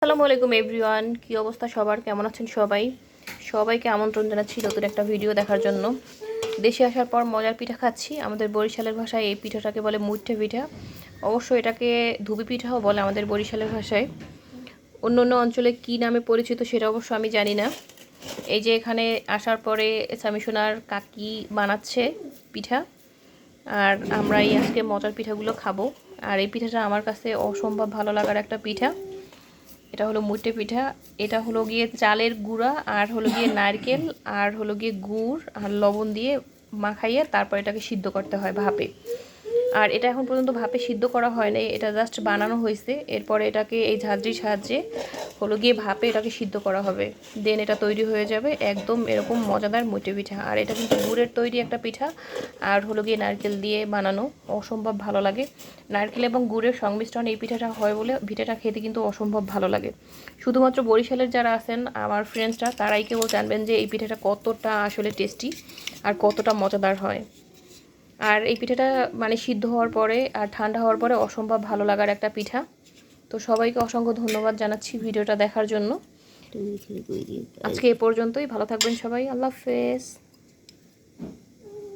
আসসালামু আলাইকুম এভরিওয়ান, কি অবস্থা সবার, কেমন আছেন সবাই? সবাইকে আমন্ত্রণ জানাচ্ছি নতুন একটা ভিডিও দেখার জন্য। দেশে আসার পর মজার পিঠা খাচ্ছি। আমাদের বরিশালের ভাষায় এই পিঠাটাকে বলে মুইঠা পিঠা। অবশ্য এটাকে ধুবি পিঠাও বলে আমাদের বরিশালের ভাষায়। অন্য অন্য অঞ্চলে কি নামে পরিচিত সেটা অবশ্য আমি জানি না। এই যে এখানে আসার পরে সামিসোনার কাকি বানাচ্ছে পিঠা, আর আমরা এই আজকে মজার পিঠাগুলো খাবো। আর এই পিঠাটা আমার কাছে অসম্ভব ভালো লাগার একটা পিঠা। এটা হলো মুইঠা পিঠা। এটা হলো গিয়ে চালের গুঁড়া আর হলো গিয়ে নারকেল আর হলো গিয়ে গুড় আর লবণ দিয়ে মাখাইয়ে তারপর এটাকে সিদ্ধ করতে হয় ভাপে। আর এটা এখন পর্যন্ত ভাপে সিদ্ধ করা হয় নাই, এটা জাস্ট বানানো হয়েছে। এরপরে এটাকে এই ঝাঁঝরির সাহায্যে হলো গিয়ে ভাপে এটাকে সিদ্ধ করা হবে। দেন এটা তৈরি হয়ে যাবে একদম এরকম মজাদার মুইঠা পিঠা। আর এটা কিন্তু গুড়ের তৈরি একটা পিঠা আর হলো গিয়ে নারকেল দিয়ে বানানো, অসম্ভব ভালো লাগে। নারকেল এবং গুড়ের সংমিশ্রণ এই পিঠাটা হয় বলে পিঠাটা খেতে কিন্তু অসম্ভব ভালো লাগে। শুধুমাত্র বরিশালের যারা আছেন আমার ফ্রেন্ডসরা, তারাই কেবল জানবেন যে এই পিঠাটা কতটা আসলে টেস্টি আর কতটা মজাদার হয়। আর এই পিঠাটা মানে সিদ্ধ হওয়ার পরে আর ঠান্ডা হওয়ার পরে অসম্ভব ভালো লাগার একটা পিঠা। তো সবাইকে অসংখ্য ধন্যবাদ জানাচ্ছি ভিডিওটা দেখার জন্য। আজকে এ পর্যন্তই, ভালো থাকবেন সবাই, আল্লাহ হাফেজ।